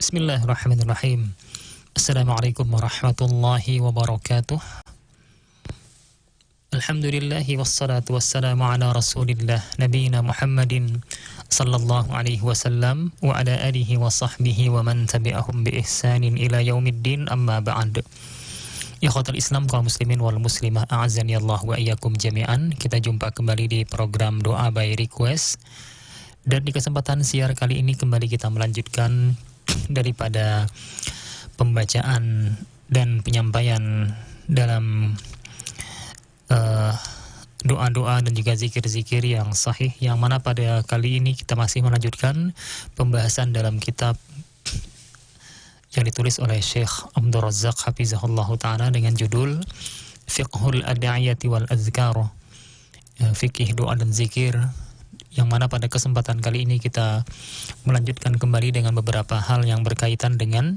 Bismillahirrahmanirrahim. Assalamualaikum warahmatullahi wabarakatuh. Alhamdulillahi wassalatu wassalamu ala rasulillah nabiyina Muhammadin sallallahu alaihi wasallam wa ala alihi wa sahbihi wa man tabi'ahum bi ihsanin ila yaumiddin, amma ba'd. Ikhwatul Islam, kaum muslimin wal muslimah, a'azzani Allah wa iyyakum jami'an. Kita jumpa kembali di program Doa by Request. Dan di kesempatan siar kali ini kembali kita melanjutkan daripada pembacaan dan penyampaian dalam doa-doa dan juga zikir-zikir yang sahih, yang mana pada kali ini kita masih melanjutkan pembahasan dalam kitab yang ditulis oleh Syekh Abdul Razak Hafizahullah Ta'ala dengan judul Fiqhul Ad'iyati wal Azkar, fikih doa dan zikir, yang mana pada kesempatan kali ini kita melanjutkan kembali dengan beberapa hal yang berkaitan dengan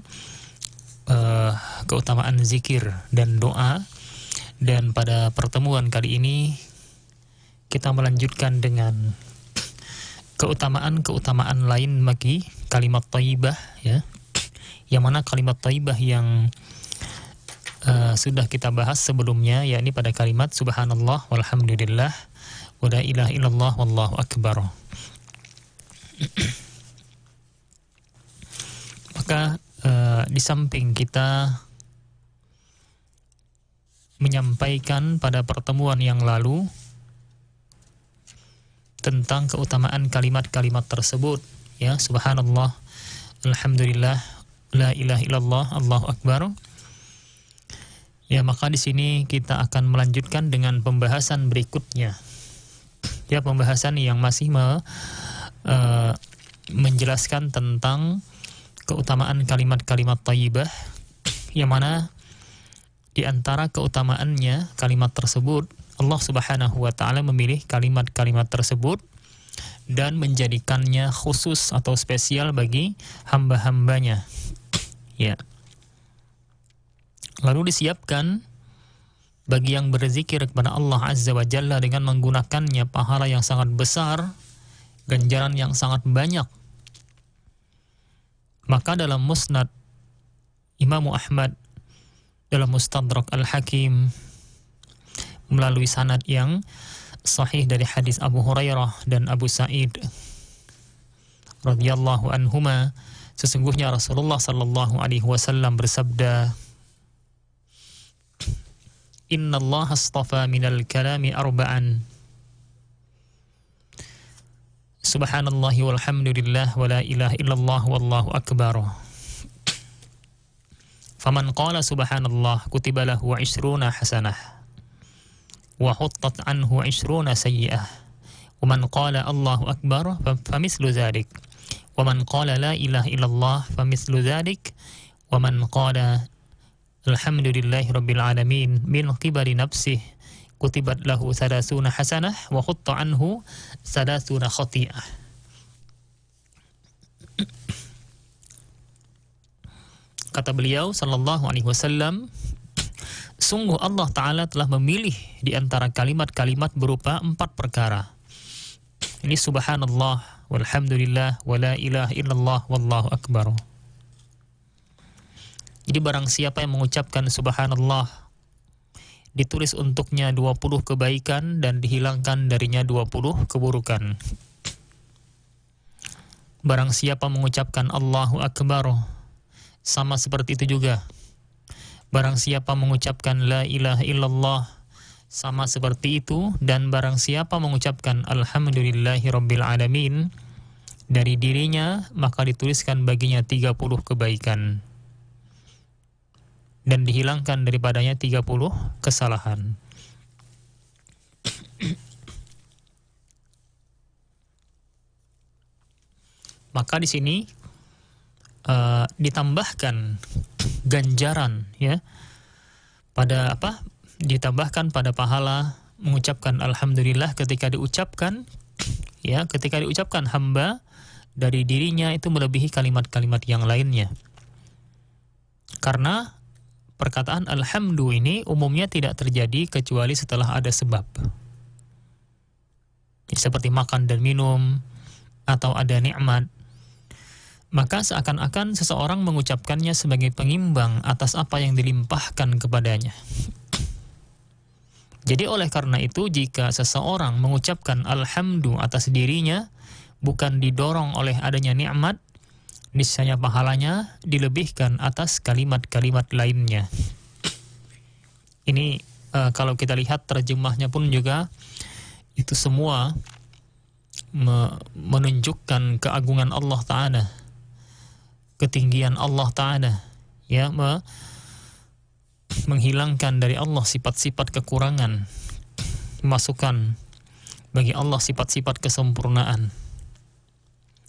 keutamaan zikir dan doa. Dan pada pertemuan kali ini kita melanjutkan dengan keutamaan lain bagi kalimat thayyibah, ya, yang mana kalimat thayyibah yang sudah kita bahas sebelumnya, yakni pada kalimat subhanallah walhamdulillah wa la ilaha illallah wallahu akbar. Maka di samping kita menyampaikan pada pertemuan yang lalu tentang keutamaan kalimat-kalimat tersebut, ya, subhanallah, alhamdulillah, la ilaha illallah, allahu akbar. Ya, maka di sini kita akan melanjutkan dengan pembahasan berikutnya. Ya, pembahasan yang masih menjelaskan tentang keutamaan kalimat-kalimat thayyibah, yang mana di antara keutamaannya kalimat tersebut, Allah Subhanahu wa Ta'ala memilih kalimat-kalimat tersebut dan menjadikannya khusus atau spesial bagi hamba-hambanya, ya. Lalu disiapkan bagi yang berzikir kepada Allah Azza wa Jalla dengan menggunakannya pahala yang sangat besar, ganjaran yang sangat banyak. Maka dalam Musnad Imam Ahmad, dalam Mustadrak Al-Hakim, melalui sanad yang sahih dari hadis Abu Hurairah dan Abu Sa'id radhiyallahu anhuma, sesungguhnya Rasulullah sallallahu alaihi wasallam bersabda, Inna Allah astafa minal kalami arba'an, subhanallahi walhamdulillah wa la ilaha illallah wallahu akbar. Faman qala subhanallah kutiba lahu 20 hasanah wa huttat anhu 20 sayyi'ah. Wa man qala Allahu akbar famislu dzalik. Wa man qala la ilaha illallah famislu dzalik. Wa man qala alhamdulillahi rabbil alamin min qibali nafsihi kutibat lahu 30 hasanah wa hutta anhu 30 khati'ah. Kata beliau sallallahu alaihi wasallam, sungguh Allah Ta'ala telah memilih di antara kalimat-kalimat berupa 4 perkara. Ini subhanallah, walhamdulillah, wa la ilaha illallah, wallahu akbar. Jadi barang siapa yang mengucapkan subhanallah, ditulis untuknya 20 kebaikan dan dihilangkan darinya 20 keburukan. Barang siapa mengucapkan Allahu akbar, sama seperti itu juga. Barang siapa mengucapkan la ilaha illallah, sama seperti itu. Dan barang siapa mengucapkan alhamdulillahi rabbil alamin dari dirinya, maka dituliskan baginya 30 kebaikan dan dihilangkan daripadanya 30 kesalahan. Maka di sini ditambahkan ganjaran, ya, pada apa? Ditambahkan pada pahala mengucapkan alhamdulillah ketika diucapkan, ya, ketika diucapkan hamba dari dirinya itu melebihi kalimat-kalimat yang lainnya. Karena perkataan alhamdulillah ini umumnya tidak terjadi kecuali setelah ada sebab. Seperti makan dan minum atau ada nikmat. maka seakan-akan seseorang mengucapkannya sebagai pengimbang atas apa yang dilimpahkan kepadanya. Jadi oleh karena itu, jika seseorang mengucapkan alhamdu atas dirinya, bukan didorong oleh adanya nikmat, niscaya pahalanya dilebihkan atas kalimat-kalimat lainnya. Ini kalau kita lihat terjemahnya pun juga itu semua menunjukkan keagungan Allah Ta'ala, ketinggian Allah Ta'ala, ya, menghilangkan dari Allah sifat-sifat kekurangan, masukkan bagi Allah sifat-sifat kesempurnaan.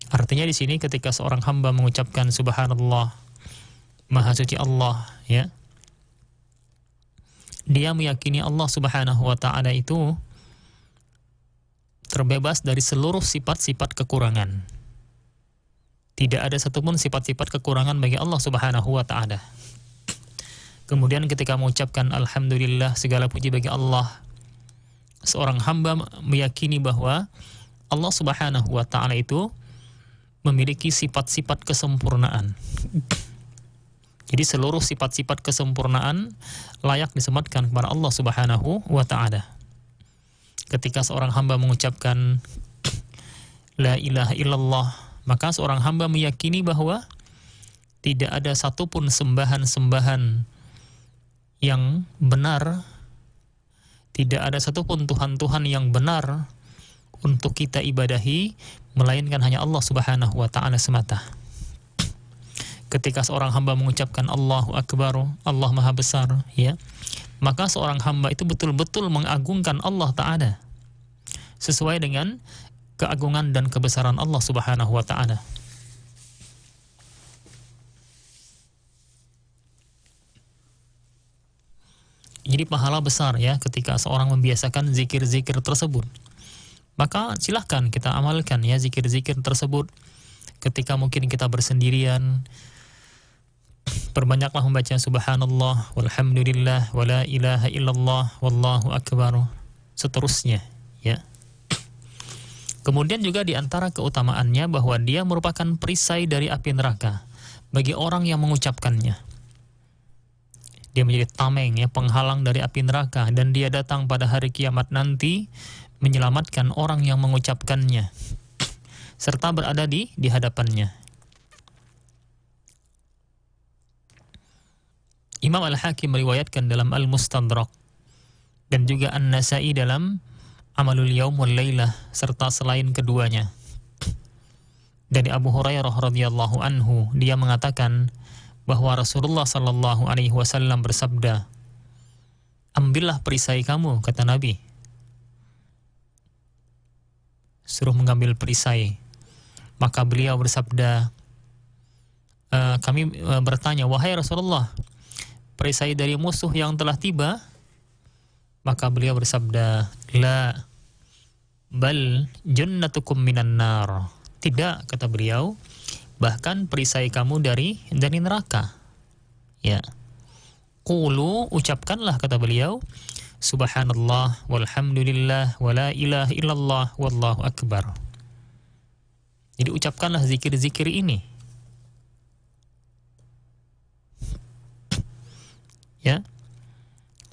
Artinya di sini ketika seorang hamba mengucapkan subhanallah, maha suci Allah, ya, dia meyakini Allah Subhanahu wa Ta'ala itu terbebas dari seluruh sifat-sifat kekurangan. Tidak ada satupun sifat-sifat kekurangan bagi Allah Subhanahu wa Ta'ala. Kemudian ketika mengucapkan alhamdulillah, segala puji bagi Allah, seorang hamba meyakini bahwa Allah Subhanahu wa Ta'ala itu memiliki sifat-sifat kesempurnaan. Jadi seluruh sifat-sifat kesempurnaan layak disematkan kepada Allah Subhanahu wa Ta'ala. Ketika seorang hamba mengucapkan la ilaha illallah, maka seorang hamba meyakini bahwa tidak ada satupun sembahan-sembahan yang benar, tidak ada satupun Tuhan-Tuhan yang benar untuk kita ibadahi, melainkan hanya Allah Subhanahu wa Ta'ala semata. Ketika seorang hamba mengucapkan Allahu Akbar, Allah Maha Besar, ya, maka seorang hamba itu betul-betul mengagungkan Allah Ta'ala sesuai dengan keagungan dan kebesaran Allah Subhanahu wa Ta'ala. Jadi pahala besar, ya, ketika seorang membiasakan zikir-zikir tersebut. Maka silahkan kita amalkan, ya, zikir-zikir tersebut. Ketika mungkin kita bersendirian, perbanyaklah membaca subhanallah, walhamdulillah, wala ilaha illallah, wallahu akbar, seterusnya, ya. Kemudian juga di antara keutamaannya bahwa dia merupakan perisai dari api neraka bagi orang yang mengucapkannya. Dia menjadi tameng, ya, penghalang dari api neraka, dan dia datang pada hari kiamat nanti menyelamatkan orang yang mengucapkannya serta berada di hadapannya. Imam Al-Hakim meriwayatkan dalam Al-Mustadrak dan juga An-Nasai dalam Amalul Yaum wal Lailah, serta selain keduanya. Dari Abu Hurairah radhiyallahu anhu, dia mengatakan bahwa Rasulullah sallallahu alaihi wasallam bersabda, "Ambillah perisai kamu," kata Nabi. Suruh mengambil perisai. Maka beliau bersabda, kami bertanya, "Wahai Rasulullah, perisai dari musuh yang telah tiba?" Maka beliau bersabda, "La, bal jannatukum minan nar." Tidak, kata beliau, bahkan perisai kamu dari neraka. Ya. Qulu, ucapkanlah, kata beliau, subhanallah walhamdulillah wala ilaha illallah wallahu akbar. Jadi ucapkanlah zikir-zikir ini. Ya.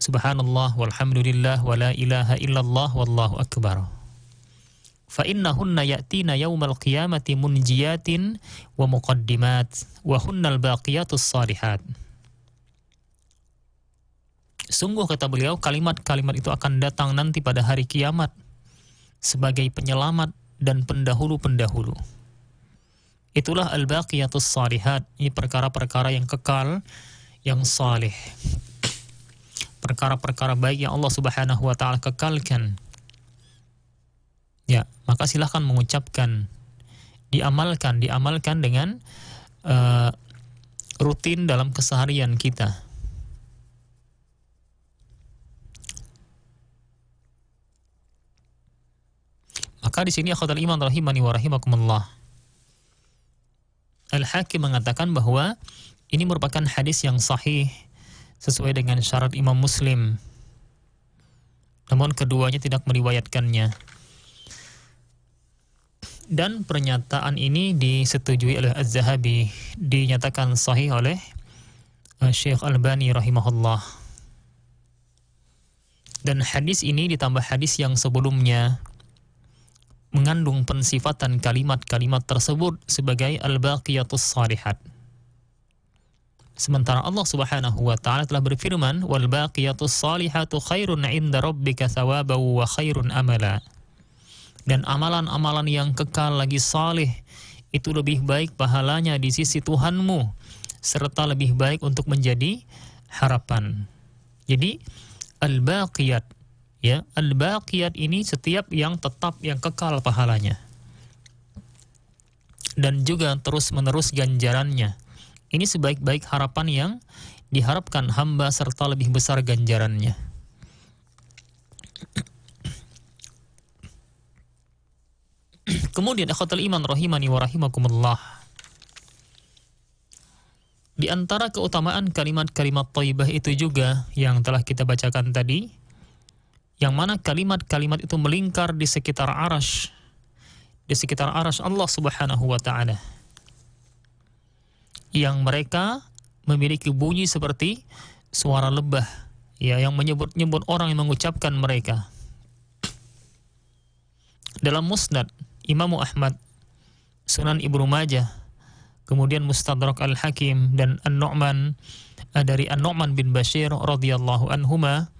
Subhanallah walhamdulillah wala ilaha illallah wallahu akbar. Fa innahunna ya'tina yaumal qiyamati munjiyatin wa muqaddimat wa hunnal baqiyatus salihat. Sungguh, kata beliau, kalimat-kalimat itu akan datang nanti pada hari kiamat sebagai penyelamat dan pendahulu-pendahulu. Itulah al-baqiyatus salihat, ini perkara-perkara yang kekal, yang saleh. Perkara-perkara baik yang Allah Subhanahu wa Ta'ala kekalkan. Ya, maka silahkan mengucapkan, diamalkan dengan rutin dalam keseharian kita. Maka di sini akhwatul iman rahimani wa rahimakumullah, Al-Hakim mengatakan bahwa ini merupakan hadis yang sahih sesuai dengan syarat Imam Muslim. Namun keduanya tidak meriwayatkannya. Dan pernyataan ini disetujui oleh Az-Zahabi, dinyatakan sahih oleh Syekh Albani rahimahullah. Dan hadis ini ditambah hadis yang sebelumnya mengandung pensifatan kalimat-kalimat tersebut sebagai al-baqiyatus salihat. Sementara Allah Subhanahu wa taala telah berfirman, "Wal baqiyatus salihatu khairun 'inda rabbika thawaban wa khairun amala." Dan amalan-amalan yang kekal lagi saleh itu lebih baik pahalanya di sisi Tuhanmu serta lebih baik untuk menjadi harapan. Jadi al-baqiyat, ya, al-baqiyat ini setiap yang tetap, yang kekal pahalanya. Dan juga terus-menerus ganjarannya. Ini sebaik-baik harapan yang diharapkan hamba serta lebih besar ganjarannya. Kemudian ikhwatul iman rahimani wa rahimakumullah. Di antara keutamaan kalimat-kalimat thayyibah itu juga yang telah kita bacakan tadi, yang mana kalimat-kalimat itu melingkar di sekitar arasy, di sekitar arasy Allah Subhanahu wa taala. Yang mereka memiliki bunyi seperti suara lebah, ya, yang menyebut-nyebut orang yang mengucapkan mereka. Dalam Musnad Imam Ahmad, Sunan Ibnu Majah, kemudian Mustadrak Al-Hakim dan An-Nu'man, dari An-Nu'man bin Bashir radhiyallahu anhuma,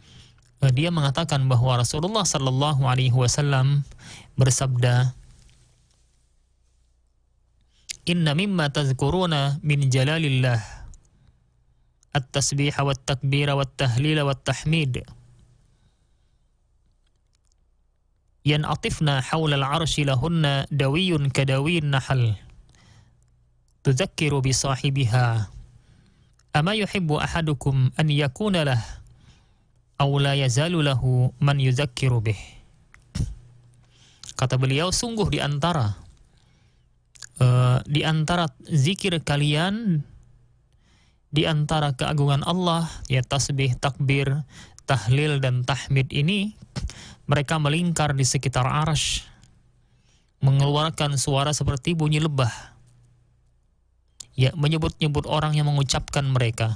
dia mengatakan bahwa Rasulullah sallallahu alaihi wasallam bersabda, "Inna mimma tazkuruna min jalalillah at-tasbih wa at-takbir wa at-tahlil wa at-tahmid yan'atifna hawla al-'arsy lahunna dawiyyun kadawiyyin nahal tudzakiru bi sahibiha ama yuhibbu ahadukum an yakuna lah aw la yazalu lahu man yudzakiru bih." Kata beliau, sungguh di antara zikir kalian, di antara keagungan Allah, ya, tasbih, takbir, tahlil dan tahmid ini, mereka melingkar di sekitar arasy, mengeluarkan suara seperti bunyi lebah, ya, menyebut-nyebut orang yang mengucapkan mereka.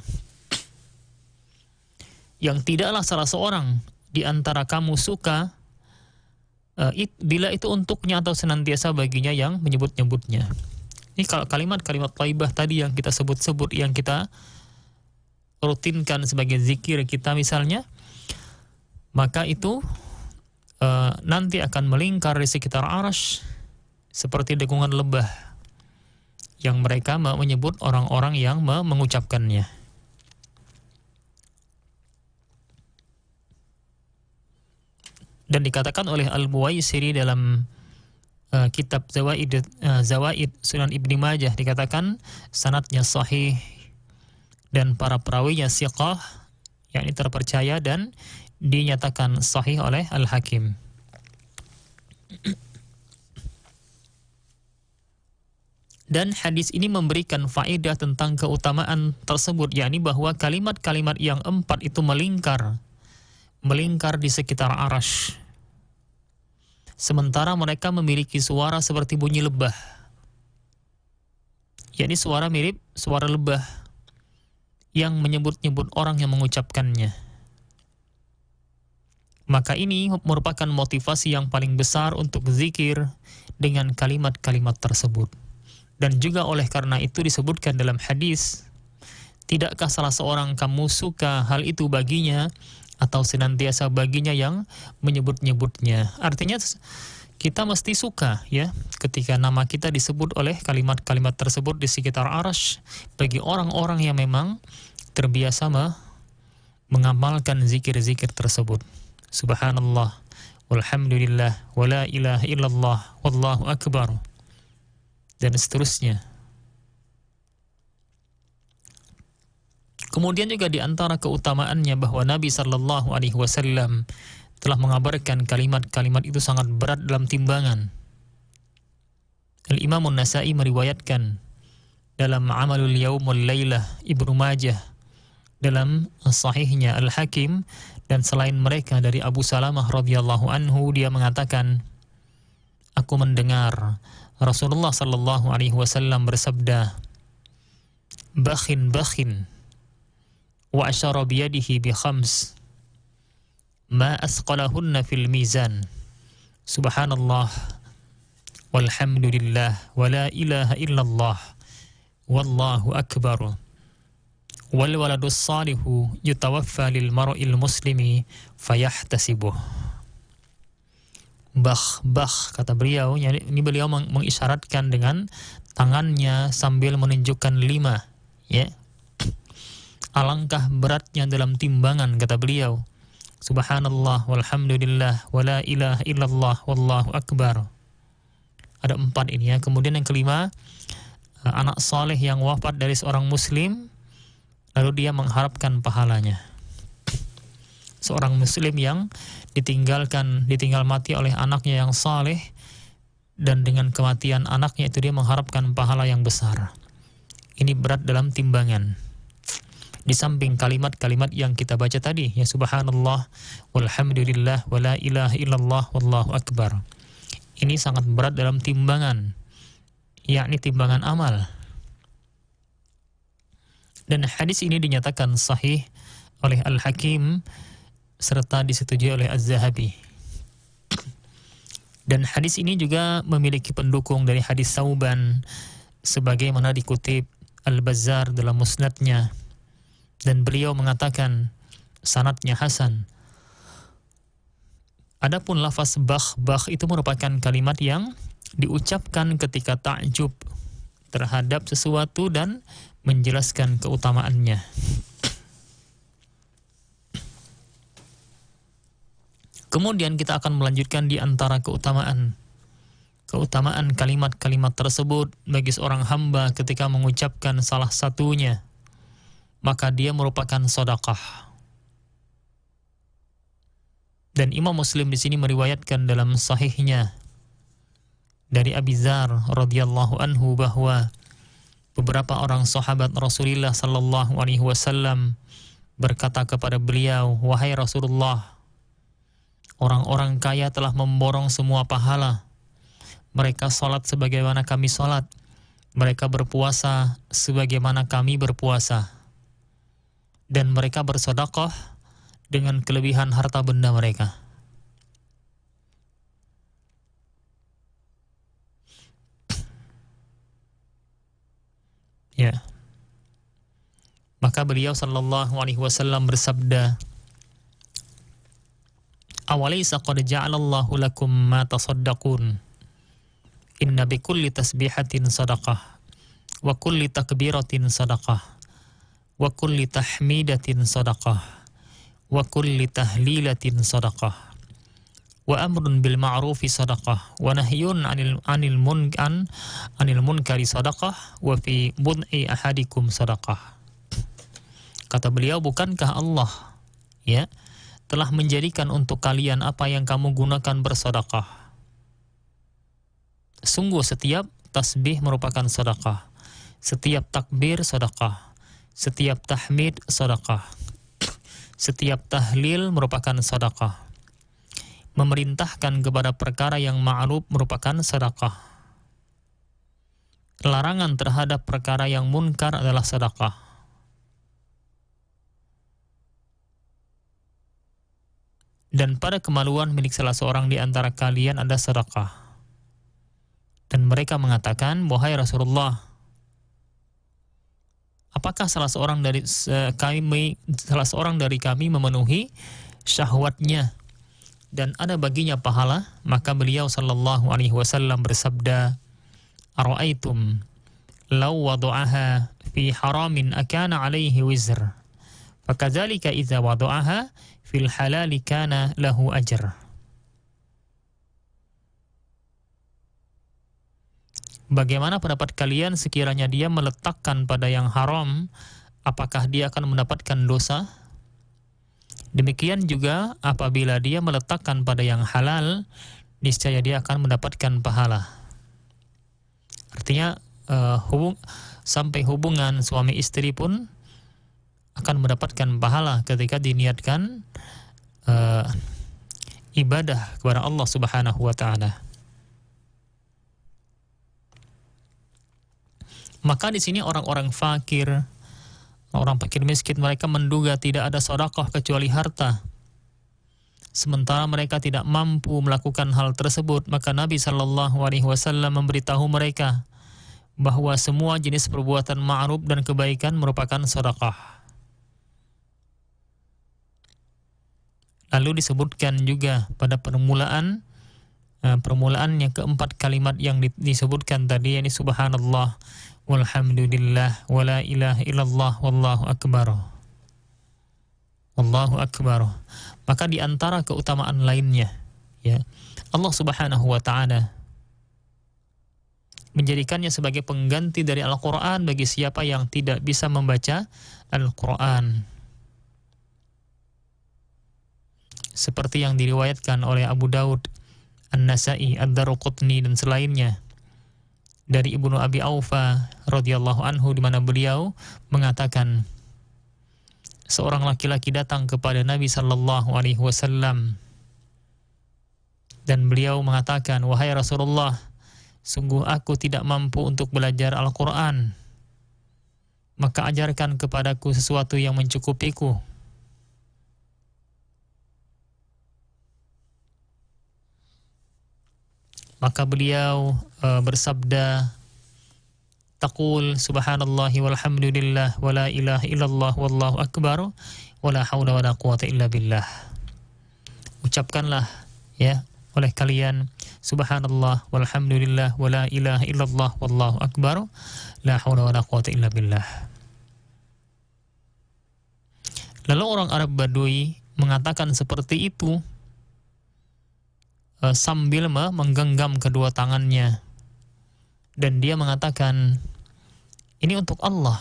Yang tidaklah salah seorang di antara kamu suka bila itu untuknya atau senantiasa baginya yang menyebut-nyebutnya. Ini kalau kalimat-kalimat thayyibah tadi yang kita sebut-sebut, yang kita rutinkan sebagai zikir kita misalnya, maka itu nanti akan melingkar di sekitar arasy seperti dengungan lebah yang mereka menyebut orang-orang yang mengucapkannya. Dan dikatakan oleh Al-Buwaisiri dalam kitab Zawaid Sunan Ibnu Majah, dikatakan sanadnya sahih dan para perawinya thiqah, yakni terpercaya, dan dinyatakan sahih oleh Al-Hakim. Dan hadis ini memberikan faedah tentang keutamaan tersebut, yakni bahwa kalimat-kalimat yang 4 itu melingkar di sekitar arasy. Sementara mereka memiliki suara seperti bunyi lebah, yakni suara mirip suara lebah yang menyebut-nyebut orang yang mengucapkannya. Maka ini merupakan motivasi yang paling besar untuk zikir dengan kalimat-kalimat tersebut. Dan juga oleh karena itu disebutkan dalam hadis, tidakkah salah seorang kamu suka hal itu baginya atau senantiasa baginya yang menyebut-nyebutnya. Artinya kita mesti suka, ya, ketika nama kita disebut oleh kalimat-kalimat tersebut di sekitar arasy bagi orang-orang yang memang terbiasa mengamalkan zikir-zikir tersebut. Subhanallah, walhamdulillah, wala ilaha illallah, wallahu akbar, dan seterusnya. Kemudian juga di antara keutamaannya bahwa Nabi sallallahu alaihi wasallam telah mengabarkan kalimat-kalimat itu sangat berat dalam timbangan. Al-Imam An-Nasa'i meriwayatkan dalam Amalul Yaum wal Lailah, Ibnu Majah dalam sahihnya, Al-Hakim, dan selain mereka dari Abu Salamah radhiyallahu anhu, dia mengatakan, aku mendengar Rasulullah sallallahu alaihi wasallam bersabda, "Bakhin bakhin." Wa asyara biyadihi bi khams ma asqalahunna fil mizan. Subhanallah walhamdulillah wa la ilaha illallah wallahu akbar. Wal waladus salihu yutawaffa lil mar'il muslimi fayahtasibuh. Bakh kata beliau, ini beliau mengisyaratkan dengan tangannya sambil menunjukkan 5, ya. Alangkah beratnya dalam timbangan, kata beliau. Subhanallah walhamdulillah wa la ilaha illallah wallahu akbar. Ada 4 ini, ya. Kemudian yang kelima, anak saleh yang wafat dari seorang muslim lalu dia mengharapkan pahalanya. Seorang muslim yang ditinggal mati oleh anaknya yang saleh, dan dengan kematian anaknya itu dia mengharapkan pahala yang besar. Ini berat dalam timbangan. Di samping kalimat-kalimat yang kita baca tadi, ya, subhanallah walhamdulillah wa la ilaha illallah wallahu akbar. Ini sangat berat dalam timbangan, yakni timbangan amal. Dan hadis ini dinyatakan sahih oleh Al-Hakim serta disetujui oleh Az-Zahabi. Dan hadis ini juga memiliki pendukung dari hadis Sauban sebagaimana dikutip Al-Bazzar dalam musnadnya, dan beliau mengatakan sanadnya hasan. Adapun lafaz bakh itu merupakan kalimat yang diucapkan ketika takjub terhadap sesuatu dan menjelaskan keutamaannya. Kemudian kita akan melanjutkan di antara keutamaan kalimat-kalimat tersebut bagi seorang hamba ketika mengucapkan salah satunya, maka dia merupakan sedekah. Dan Imam Muslim di sini meriwayatkan dalam sahihnya dari Abi Dzar radhiyallahu anhu bahwa beberapa orang sahabat Rasulullah sallallahu alaihi wasallam berkata kepada beliau, "Wahai Rasulullah, orang-orang kaya telah memborong semua pahala. Mereka salat sebagaimana kami salat. Mereka berpuasa sebagaimana kami berpuasa. Dan mereka bersedekah dengan kelebihan harta benda mereka." Ya. Maka beliau sallallahu alaihi wasallam bersabda, "Awalaysa qad ja'alallahu lakum ma tasaddaqun? Inna bikulli tasbihatin sadaqah, wa kulli takbiratin sadaqah, wa kulli tahmidatin sadaqah, wa kulli tahlilatin sadaqah, wa amrun bil ma'rufi sadaqah, wa nahyun 'anil munkari sadaqah, wa fi bud'i ahadikum sadaqah." Kata beliau, bukankah Allah, ya, telah menjadikan untuk kalian apa yang kamu gunakan bersedekah? Sungguh setiap tasbih merupakan sedekah, setiap takbir sedekah, setiap tahmid sedekah, setiap tahlil merupakan sedekah. Memerintahkan kepada perkara yang ma'ruf merupakan sedekah. Larangan terhadap perkara yang munkar adalah sedekah. Dan pada kemaluan milik salah seorang di antara kalian ada sedekah. Dan mereka mengatakan, "Wahai Rasulullah, apakah salah seorang dari kami memenuhi syahwatnya dan ada baginya pahala?" Maka beliau sallallahu alaihi wasallam bersabda, "Ara'aitum law wada'aha fi haramin akana alaihi wizr, fakadzalika idza wada'aha fil halali kana lahu ajr." Bagaimana pendapat kalian sekiranya dia meletakkan pada yang haram, apakah dia akan mendapatkan dosa? Demikian juga apabila dia meletakkan pada yang halal, niscaya dia akan mendapatkan pahala. Artinya sampai hubungan suami istri pun akan mendapatkan pahala ketika diniatkan ibadah kepada Allah Subhanahu wa taala. Maka di sini orang-orang fakir, orang fakir miskin, mereka menduga tidak ada sedekah kecuali harta. Sementara mereka tidak mampu melakukan hal tersebut, maka Nabi SAW memberitahu mereka bahwa semua jenis perbuatan ma'ruf dan kebaikan merupakan sedekah. Lalu disebutkan juga pada permulaan yang keempat kalimat yang disebutkan tadi, yakni subhanallah walhamdulillah wala ilaha illallah wallahu akbar. Wallahu akbar. Maka di antara keutamaan lainnya, ya, Allah Subhanahu wa taala menjadikannya sebagai pengganti dari Al-Qur'an bagi siapa yang tidak bisa membaca Al-Qur'an. Seperti yang diriwayatkan oleh Abu Daud, An-Nasa'i, Ad-Daruqutni dan selainnya dari Ibnu Abi Aufa radhiyallahu anhu, di mana beliau mengatakan seorang laki-laki datang kepada Nabi sallallahu alaihi wasallam dan beliau mengatakan, "Wahai Rasulullah, sungguh aku tidak mampu untuk belajar Al-Qur'an. Maka ajarkan kepadaku sesuatu yang mencukupiku." Maka beliau bersabda, "Taqul subhanallahi walhamdulillah wala ilaha illallah wallahu akbar wala haula wala quwata illa billah." Ucapkanlah, ya, oleh kalian, subhanallah walhamdulillah wala ilaha illallah wallahu akbar la haula wala quwata illa billah. Lalu orang Arab Badui mengatakan seperti itu sambil menggenggam kedua tangannya, dan dia mengatakan, "Ini untuk Allah.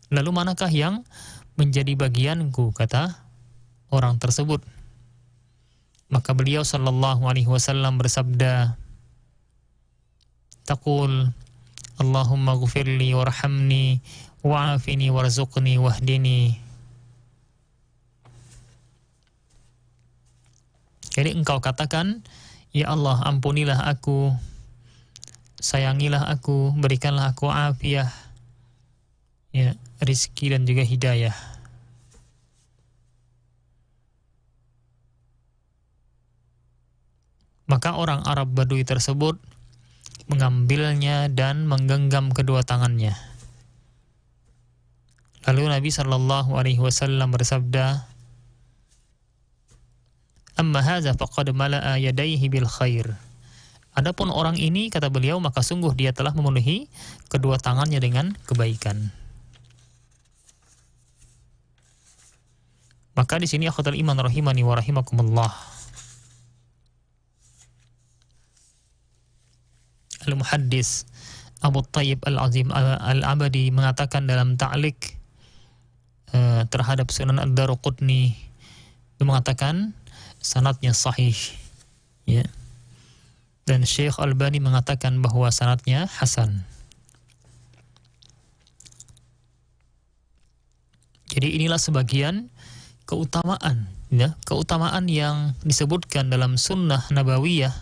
Lalu manakah yang menjadi bagianku?" kata orang tersebut. Maka beliau sallallahu alaihi wasallam bersabda, "Taqul Allahumma ghfirli warhamni wa'afini warzuqni wahdini." Jadi engkau katakan, "Ya Allah, ampunilah aku, sayangilah aku, berikanlah aku afiah, ya, rizki dan juga hidayah." Maka orang Arab Badui tersebut mengambilnya dan menggenggam kedua tangannya. Lalu Nabi sallallahu alaihi wasallam bersabda, "Amma hadza faqad mala'a yadayhi bil khair." Adapun orang ini, kata beliau, maka sungguh dia telah memenuhi kedua tangannya dengan kebaikan. Maka di sini akhwatul iman rahimani wa rahimakumullah, Al-Muhaddis Abu Thayyib Al-Azim Al-Abadi mengatakan dalam ta'liq terhadap Sunan Ad-Daruqutni, dia mengatakan sanadnya sahih, ya. Dan Syekh Albani mengatakan bahwa sanadnya hasan. Jadi inilah sebagian keutamaan, ya, keutamaan yang disebutkan dalam sunnah nabawiyah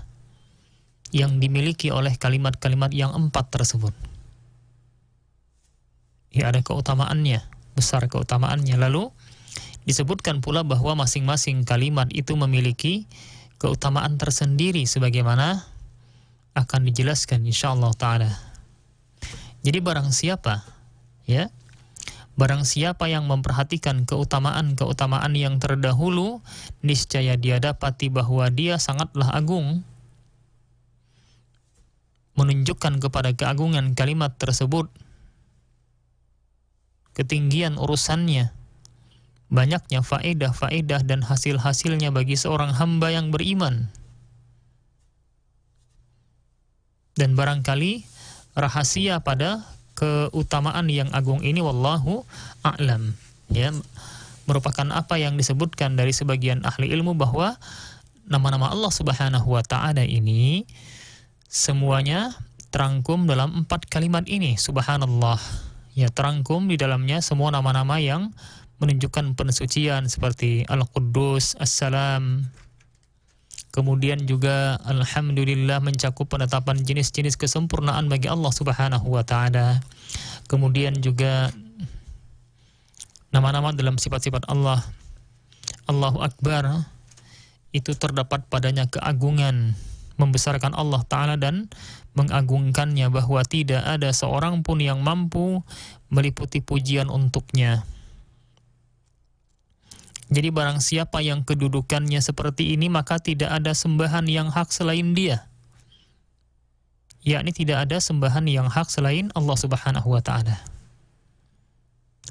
yang dimiliki oleh kalimat-kalimat yang 4 tersebut. Ya, ada keutamaannya, besar keutamaannya. Lalu disebutkan pula bahwa masing-masing kalimat itu memiliki keutamaan tersendiri sebagaimana akan dijelaskan insyaallah ta'ala. Jadi barang siapa, ya, barang siapa yang memperhatikan keutamaan-keutamaan yang terdahulu, niscaya dia dapati bahwa dia sangatlah agung, menunjukkan kepada keagungan kalimat tersebut, ketinggian urusannya, banyaknya faedah-faedah dan hasil-hasilnya bagi seorang hamba yang beriman. Dan barangkali rahasia pada keutamaan yang agung ini wallahu a'lam, ya, merupakan apa yang disebutkan dari sebagian ahli ilmu bahwa nama-nama Allah Subhanahu wa taala ini semuanya terangkum dalam 4 kalimat ini, subhanallah. Ya, terangkum di dalamnya semua nama-nama yang menunjukkan pensucian seperti Al-Quddus, As-Salam. Kemudian juga Alhamdulillah mencakup penetapan jenis-jenis kesempurnaan bagi Allah Subhanahu wa taala. Kemudian juga nama-nama dalam sifat-sifat Allah, Allahu Akbar, itu terdapat padanya keagungan, membesarkan Allah Ta'ala dan mengagungkannya, bahwa tidak ada seorang pun yang mampu meliputi pujian untuknya. Jadi barang siapa yang kedudukannya seperti ini, maka tidak ada sembahan yang hak selain dia. Yakni tidak ada sembahan yang hak selain Allah Subhanahu wa Ta'ala.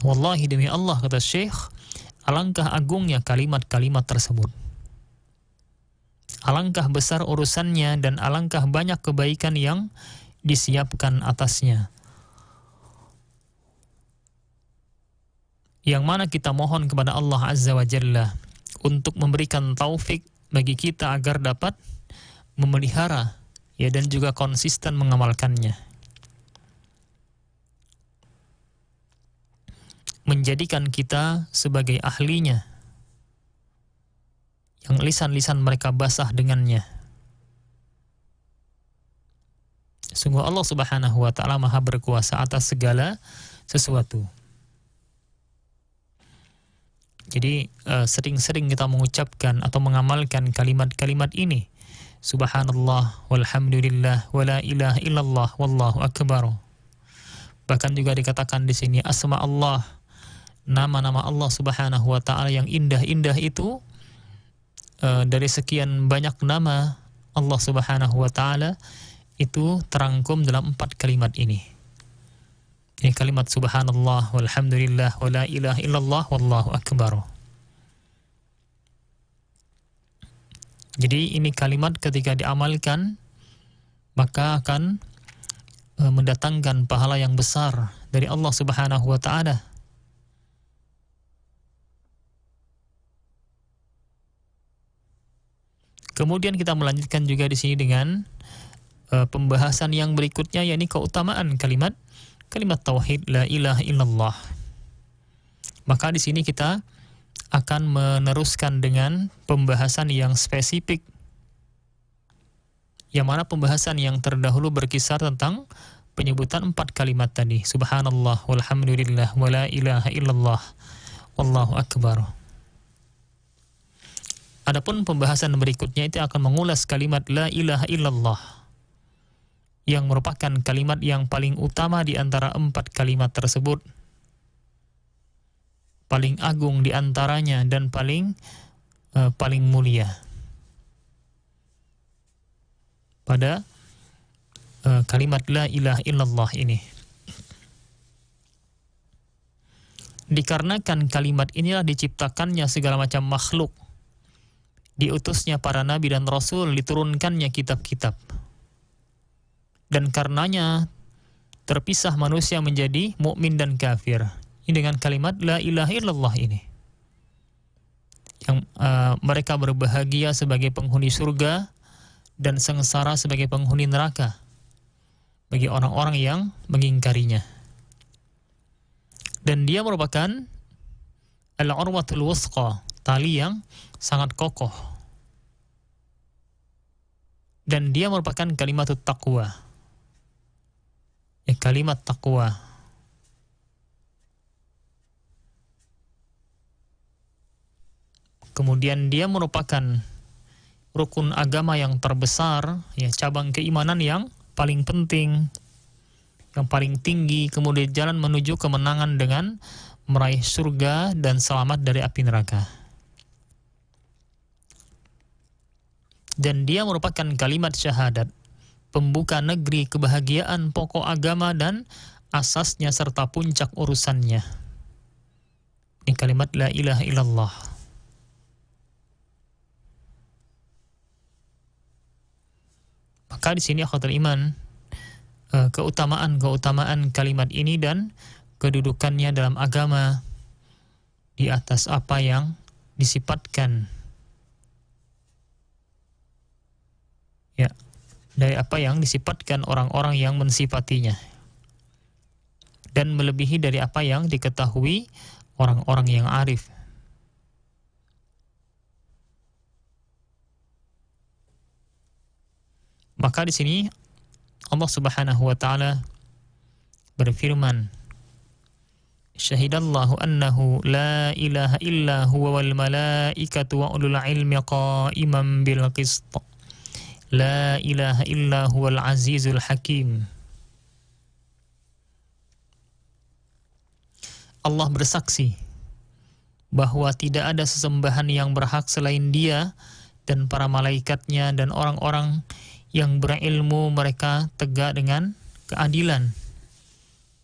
Wallahi, demi Allah, kata Syekh, alangkah agungnya kalimat-kalimat tersebut. Alangkah besar urusannya dan alangkah banyak kebaikan yang disiapkan atasnya. Yang mana kita mohon kepada Allah Azza wa Jalla untuk memberikan taufik bagi kita agar dapat memelihara, ya, dan juga konsisten mengamalkannya. Menjadikan kita sebagai ahlinya, yang lisan-lisan mereka basah dengannya. Sungguh Allah Subhanahu wa Ta'ala Maha berkuasa atas segala sesuatu. Jadi sering-sering kita mengucapkan atau mengamalkan kalimat-kalimat ini. Subhanallah, walhamdulillah, wala ilaha illallah, wallahu akbar. Bahkan juga dikatakan di sini asma Allah, nama-nama Allah Subhanahu wa Ta'ala yang indah-indah itu, dari sekian banyak nama Allah Subhanahu wa Ta'ala itu terangkum dalam 4 kalimat ini. Ini kalimat subhanallah, walhamdulillah, wala ilaha illallah, wallahu akbar. Jadi ini kalimat ketika diamalkan, maka akan mendatangkan pahala yang besar dari Allah Subhanahu wa Ta'ala. Kemudian kita melanjutkan juga di sini dengan pembahasan yang berikutnya, yakni keutamaan kalimat tauhid la ilaha illallah. Maka di sini kita akan meneruskan dengan pembahasan yang spesifik, yang mana pembahasan yang terdahulu berkisar tentang penyebutan 4 kalimat tadi, subhanallah, walhamdulillah, wala ilaha illallah, wallahu akbar. Adapun pembahasan berikutnya itu akan mengulas kalimat la ilaha illallah, yang merupakan kalimat yang paling utama di antara 4 kalimat tersebut, paling agung di antaranya dan paling mulia. Pada kalimat la ilaha illallah ini, dikarenakan kalimat inilah diciptakannya segala macam makhluk, diutusnya para nabi dan rasul, diturunkannya kitab-kitab, dan karenanya terpisah manusia menjadi mukmin dan kafir. Ini dengan kalimat la ilaha illallah ini, yang mereka berbahagia sebagai penghuni surga dan sengsara sebagai penghuni neraka bagi orang-orang yang mengingkarinya. Dan dia merupakan al-urwatul wusqa, tali yang sangat kokoh. Dan dia merupakan kalimat taqwa, kalimat taqwa. Kemudian dia merupakan rukun agama yang terbesar, cabang keimanan yang paling penting, yang paling tinggi, kemudian jalan menuju kemenangan dengan meraih surga dan selamat dari api neraka. Dan dia merupakan kalimat syahadat, pembuka negeri kebahagiaan, pokok agama dan asasnya serta puncak urusannya. Ini kalimat la ilaha illallah. Maka di sini akhwatul iman, keutamaan kalimat ini dan kedudukannya dalam agama di atas apa yang disifatkan, dari apa yang disifatkan orang-orang yang mensifatinya, dan melebihi dari apa yang diketahui orang-orang yang arif. Maka di sini Allah Subhanahu wa Ta'ala berfirman, Syahidallahu annahu la ilaha illa huwa wal malaikatu wa ulul ilmi qa'iman bil qist. La ilaha illa huwal azizul hakim. Allah bersaksi bahwa tidak ada sesembahan yang berhak selain Dia, dan para malaikatnya dan orang-orang yang berilmu mereka tegak dengan keadilan,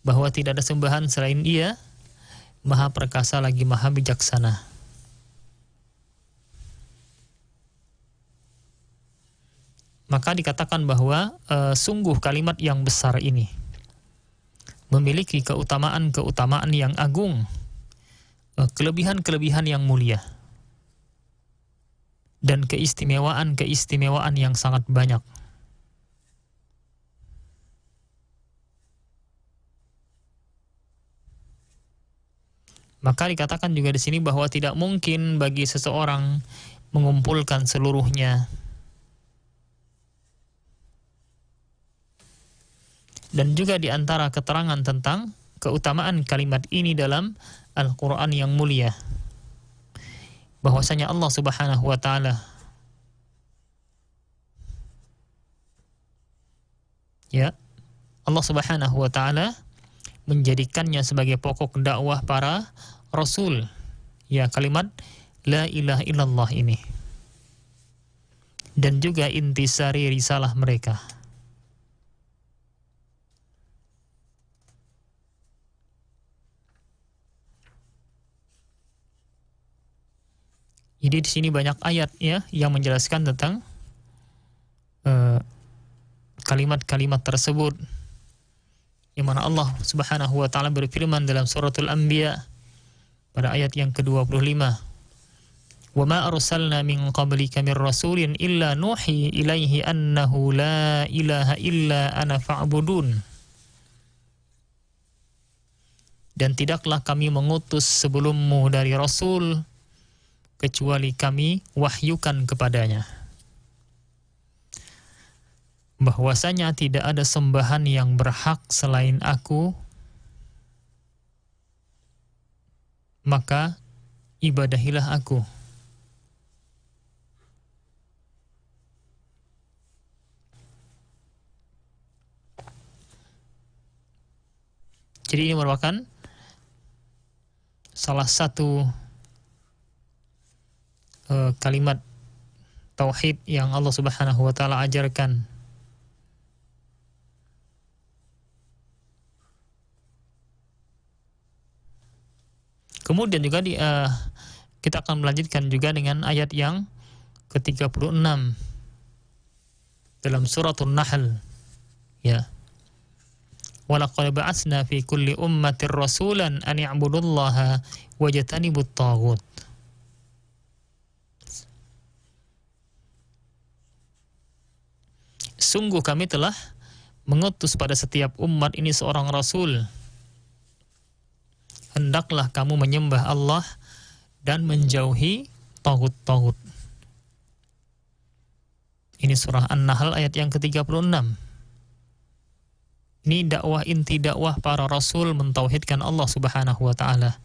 bahwa tidak ada sembahan selain Dia, Maha perkasa lagi Maha bijaksana. Maka dikatakan bahwa sungguh kalimat yang besar ini memiliki keutamaan-keutamaan yang agung, kelebihan-kelebihan yang mulia, dan keistimewaan-keistimewaan yang sangat banyak. Maka dikatakan juga di sini bahwa tidak mungkin bagi seseorang mengumpulkan seluruhnya. Dan juga di antara keterangan tentang keutamaan kalimat ini dalam Al-Quran yang mulia, bahwasanya Allah Subhanahu wa Ta'ala Allah Subhanahu wa Ta'ala menjadikannya sebagai pokok dakwah para rasul, kalimat la ilaha illallah ini, dan juga intisari risalah mereka. Jadi di sini banyak ayat yang menjelaskan tentang kalimat-kalimat tersebut, yang mana Allah Subhanahu wa Ta'ala berfirman dalam suratul Anbiya pada ayat yang ke-25, "Wa ma arsalna min qablika min rasulin illa nuhi ilaihi annahu la ilaha illa ana fa'budun." Dan tidaklah kami mengutus sebelummu dari rasul kecuali kami wahyukan kepadanya bahwasanya tidak ada sembahan yang berhak selain aku, maka ibadahilah aku. Jadi ini merupakan salah satu kalimat tauhid yang Allah Subhanahu wa Ta'ala ajarkan. Kemudian juga kita akan melanjutkan juga dengan ayat yang ke-36 dalam suratul Nahl, "Walaqad ba'atsna fi kulli ummatin rasulan an i'budullaha wajtanibut taghut." Sungguh kami telah mengutus pada setiap umat ini seorang rasul. Hendaklah kamu menyembah Allah dan menjauhi taghut-taghut. Ini surah An-Nahl ayat yang ke-36. Ini inti dakwah para rasul mentauhidkan Allah Subhanahu wa Ta'ala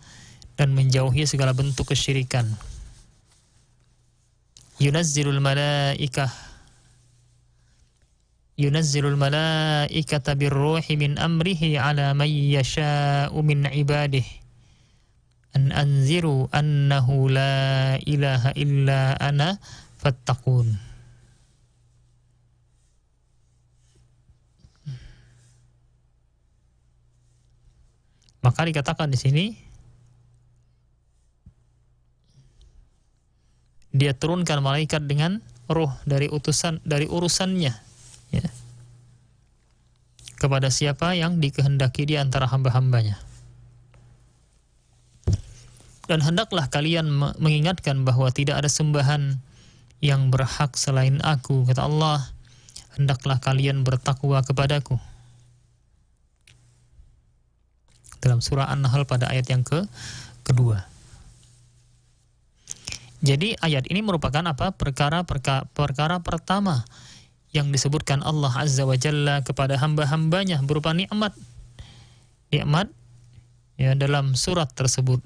dan menjauhi segala bentuk kesyirikan. Yunazzilul malaikata birruhi min amrihi ala man yasha'u min ibadihi an anziru annahu la ilaha illa ana fattaqun. Maka dikatakan di sini dia turunkan malaikat dengan ruh dari urusannya kepada siapa yang dikehendaki di antara hamba-hambanya. Dan hendaklah kalian mengingatkan bahwa tidak ada sembahan yang berhak selain aku, kata Allah. Hendaklah kalian bertakwa kepadaku. Dalam surah An-Nahl pada ayat yang kedua. Jadi ayat ini merupakan perkara pertama yang disebutkan Allah Azza wa Jalla kepada hamba-hambanya berupa nikmat ya dalam surat tersebut.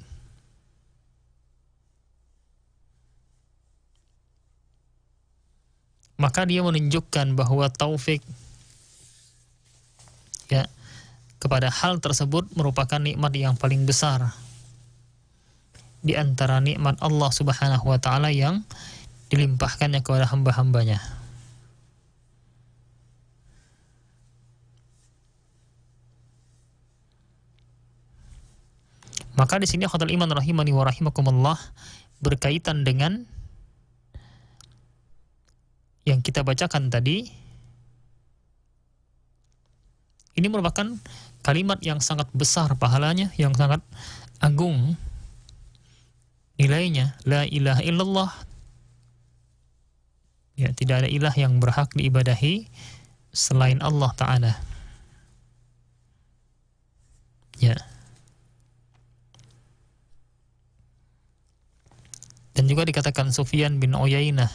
Maka dia menunjukkan bahwa taufik ya kepada hal tersebut merupakan nikmat yang paling besar di antara nikmat Allah Subhanahu wa taala yang dilimpahkannya kepada hamba-hambanya. Maka di sini khatul iman rahimani wa rahimakumullah berkaitan dengan yang kita bacakan tadi. Ini merupakan kalimat yang sangat besar pahalanya, yang sangat agung nilainya. La ilaha illallah. Ya, tidak ada ilah yang berhak diibadahi selain Allah Ta'ala. Ya. Dan juga dikatakan Sufyan bin Uyainah,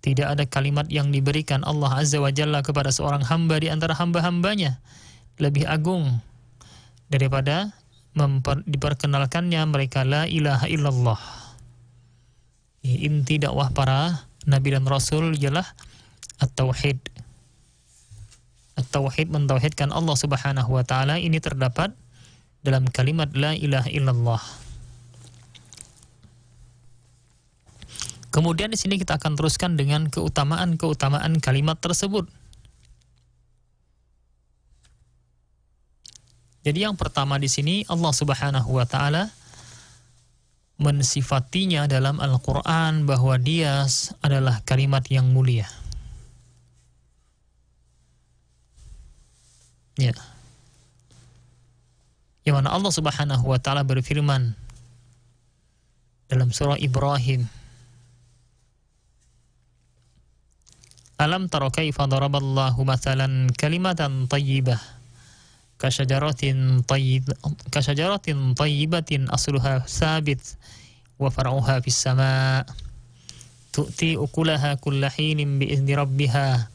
tidak ada kalimat yang diberikan Allah Azza wa Jalla kepada seorang hamba di antara hamba-hambanya lebih agung daripada diperkenalkannya mereka la ilaha illallah. Inti dakwah para nabi dan rasul ialah at-tauhid. At-tauhid mentauhidkan Allah Subhanahu wa taala, ini terdapat dalam kalimat la ilaha illallah. Kemudian di sini kita akan teruskan dengan keutamaan-keutamaan kalimat tersebut. Jadi yang pertama di sini Allah Subhanahu wa taala mensifatinya dalam Al-Qur'an bahwa dia adalah kalimat yang mulia. Ya. Yang mana Allah Subhanahu wa taala berfirman dalam surah Ibrahim, Alam tara kaifa daraballahu mathalan kalimatan thayyibah kasyajaratin thayyibatin asluha sabit wa far'uha fis sama' tu'ti ukulaha kulla hinin bi'izni rabbiha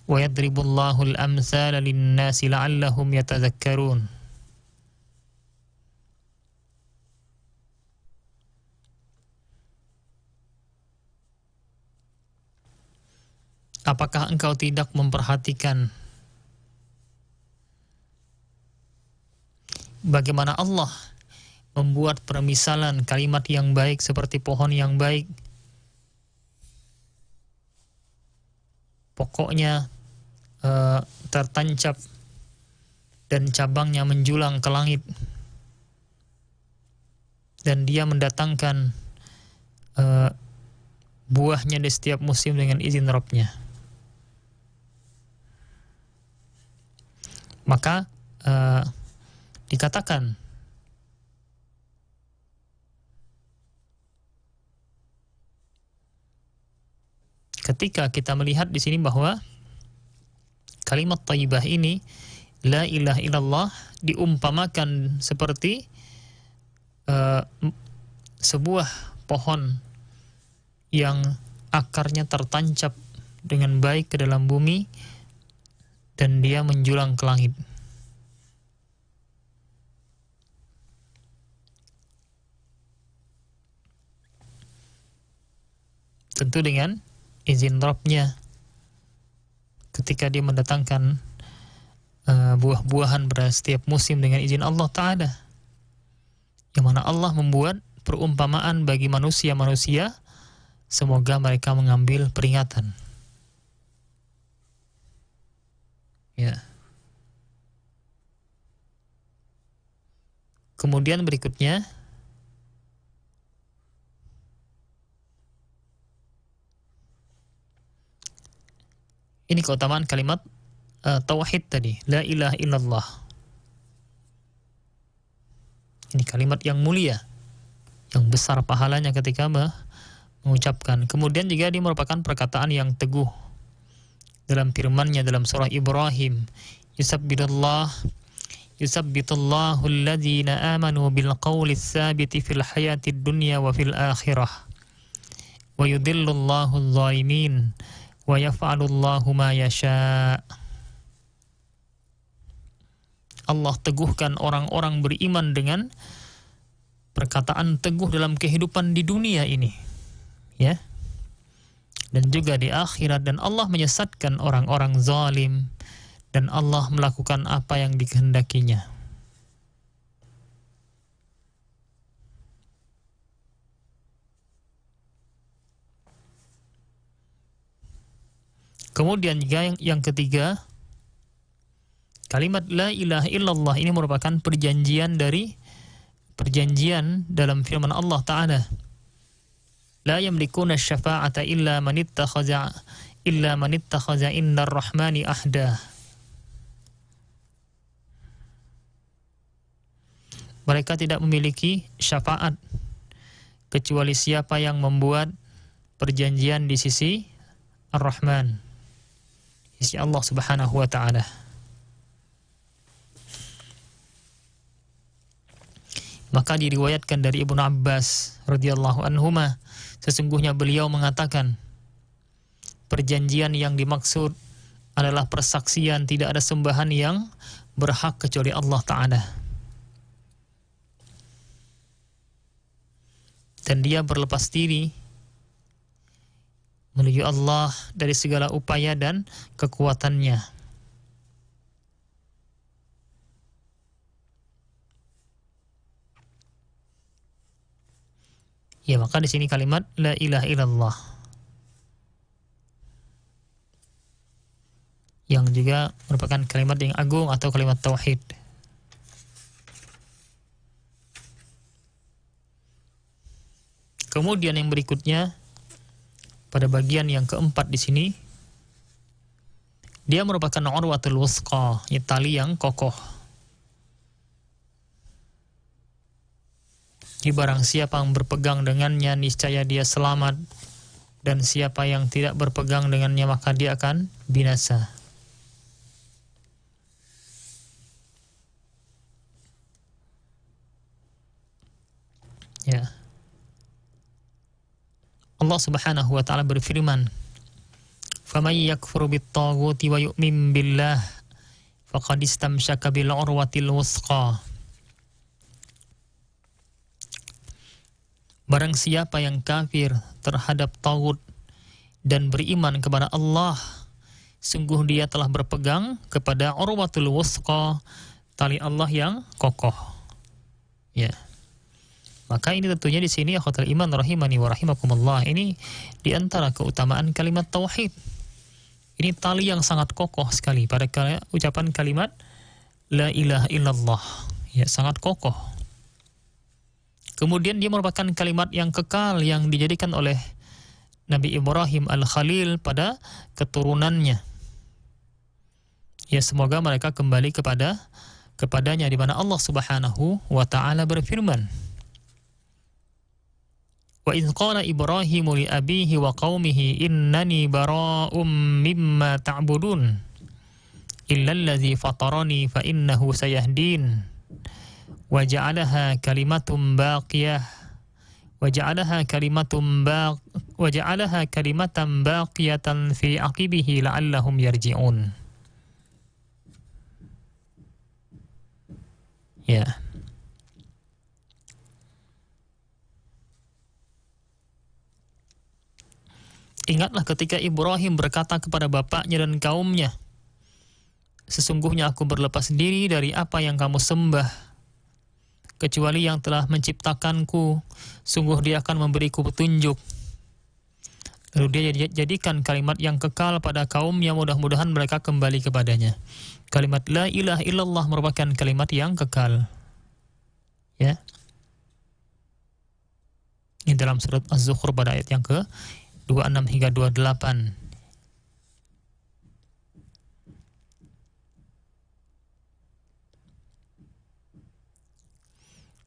wa yadribullahu al-amthala lin-nasi la'allahum yatadhakkarun. Apakah engkau tidak memperhatikan bagaimana Allah membuat permisalan kalimat yang baik seperti pohon yang baik? Pokoknya tertancap dan cabangnya menjulang ke langit, dan dia mendatangkan buahnya di setiap musim dengan izin Rabb-nya. Maka dikatakan ketika kita melihat di sini bahwa kalimat thayyibah ini la ilaha illallah diumpamakan seperti sebuah pohon yang akarnya tertancap dengan baik ke dalam bumi dan dia menjulang ke langit. Tentu dengan izin Rabb-nya. Ketika dia mendatangkan buah-buahan pada setiap musim dengan izin Allah Ta'ala. Yang mana Allah membuat perumpamaan bagi manusia-manusia, semoga mereka mengambil peringatan. Ya. Kemudian berikutnya ini keutamaan kalimat tauhid tadi, la ilaha illallah. Ini kalimat yang mulia, yang besar pahalanya ketika mengucapkan. Kemudian juga dia merupakan perkataan yang teguh. Dalam firman-Nya dalam surah Ibrahim, yusabbitullahu alladhina amanu bil qawli tsabiti fil hayatid dunya wa fil akhirah wa yudhillullahu adh-dhalimin wa yaf'alullahu ma yasha'. Allah teguhkan orang-orang beriman dengan perkataan teguh dalam kehidupan di dunia ini, ya, dan juga di akhirat. Dan Allah menyesatkan orang-orang zalim, dan Allah melakukan apa yang dikehendakinya. Kemudian juga yang ketiga, kalimat la ilaha illallah ini merupakan perjanjian dalam firman Allah Ta'ala. La yamlikuna syafa'ata illa man ittakhadha indar rahmani ahda. Mereka tidak memiliki syafaat kecuali siapa yang membuat perjanjian di sisi Ar-Rahman, sisi Allah Subhanahu wa Ta'ala. Maka diriwayatkan dari Ibnu Abbas radhiyallahu anhuma, sesungguhnya beliau mengatakan, perjanjian yang dimaksud adalah persaksian tidak ada sembahan yang berhak kecuali Allah Ta'ala, dan dia berlepas diri menuju Allah dari segala upaya dan kekuatannya. Ya, maka di sini kalimat la ilaha illallah yang juga merupakan kalimat yang agung atau kalimat tauhid. Kemudian yang berikutnya, pada bagian yang keempat di sini, dia merupakan urwatul wusqa, tali yang kokoh. Barang siapa yang berpegang dengannya, niscaya dia selamat, dan siapa yang tidak berpegang dengannya, maka dia akan binasa. Ya. Allah Subhanahu wa Ta'ala berfirman, "Faman yakfur bit-taghuti wa yu'min billah faqad istamsaka bil urwatil wusqa." Barang siapa yang kafir terhadap taghut dan beriman kepada Allah, sungguh dia telah berpegang kepada urwatul wusqa, tali Allah yang kokoh. Ya. Maka ini tentunya di sini akhwatul iman rahimani wa rahimakumullah, ini di antara keutamaan kalimat tauhid. Ini tali yang sangat kokoh sekali pada ucapan kalimat la ilaha illallah. Ya, sangat kokoh. Kemudian dia merupakan kalimat yang kekal yang dijadikan oleh Nabi Ibrahim Al-Khalil pada keturunannya. Ya, semoga mereka kembali kepadanya, di mana Allah Subhanahu wa Ta'ala berfirman, "Wa idz qala Ibrahimu li abihi wa qaumihi innani bara'um mimma ta'budun illa allazi fatarani fa innahu sayahdin." وجعلها كلمة باقية في عقبه لعلهم يرجعون. Ya. Ingatlah ketika Ibrahim berkata kepada bapaknya dan kaumnya, "Sesungguhnya aku berlepas diri dari apa yang kamu sembah, kecuali yang telah menciptakanku, sungguh dia akan memberiku petunjuk." Lalu dia jadikan kalimat yang kekal pada kaumnya, mudah-mudahan mereka kembali kepadanya. Kalimat la ilaha illallah merupakan kalimat yang kekal. Ya. Ini dalam surat Az-Zukhruf pada ayat yang ke-26 hingga 28.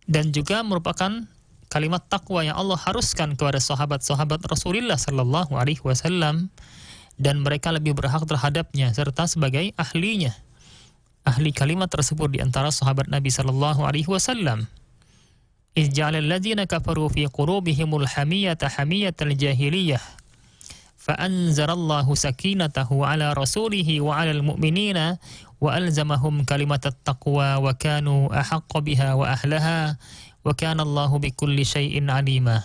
Dan juga merupakan kalimat takwa yang Allah haruskan kepada sahabat-sahabat Rasulullah sallallahu alaihi wasallam, dan mereka lebih berhak terhadapnya serta sebagai ahlinya. Ahli kalimat tersebut di antara sahabat Nabi sallallahu alaihi wasallam. "Iz ja'ala alladziina kafaru fi qulubihimul hamiyyata hamiyatal jahiliyah fa'anzarallahu sakinatahu ala rasulihi wa 'alal mu'minina wa alzamahum kalimatat taqwa wa kanu ahaqqa biha wa ahlaha wa kana Allahu bikulli syai'in 'alima.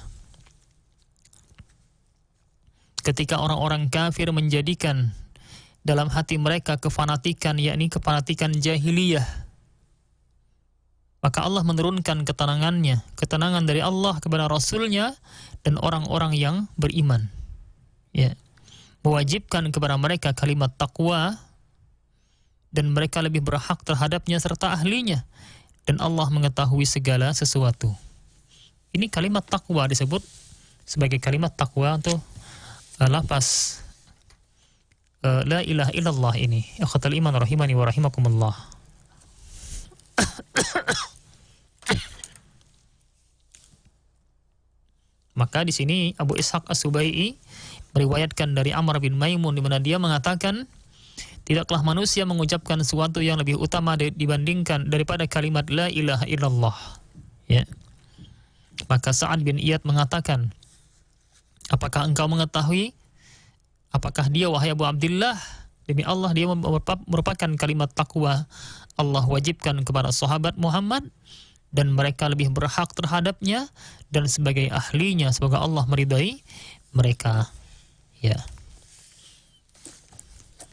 Ketika orang-orang kafir menjadikan dalam hati mereka kefanatikan, yakni kefanatikan jahiliyah, maka Allah menurunkan ketenangan dari Allah kepada Rasulnya dan orang-orang yang beriman. Ya, mewajibkan kepada mereka kalimat takwa dan mereka lebih berhak terhadapnya serta ahlinya, dan Allah mengetahui segala sesuatu. Ini kalimat takwa disebut sebagai kalimat takwa untuk lafaz la ilaha illallah ini. Ikhwatal iman rahimani wa rahimakumullah. Maka di sini Abu Ishaq As-Subai'i meriwayatkan dari Amr bin Maimun di mana dia mengatakan, tidaklah manusia mengucapkan sesuatu yang lebih utama dibandingkan daripada kalimat la ilaha illallah. Ya. Maka Sa'ad bin Iyad mengatakan, apakah engkau mengetahui? Apakah dia, wahai Abu Abdullah, demi Allah dia merupakan kalimat takwa Allah wajibkan kepada sahabat Muhammad dan mereka lebih berhak terhadapnya dan sebagai ahlinya, semoga Allah meridai mereka. Ya.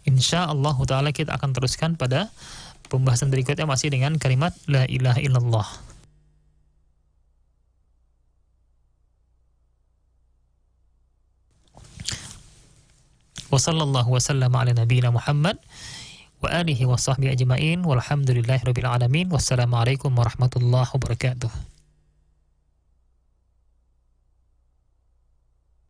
Insyaallah ta'ala kita akan teruskan pada pembahasan berikutnya masih dengan kalimat la ilaha illallah. Wa sallallahu wa sallama ala nabiyyina Muhammad wa alihi wa sahbihi ajma'in walhamdulillahi rabbil alamin. Wassalamualaikum warahmatullahi wabarakatuh.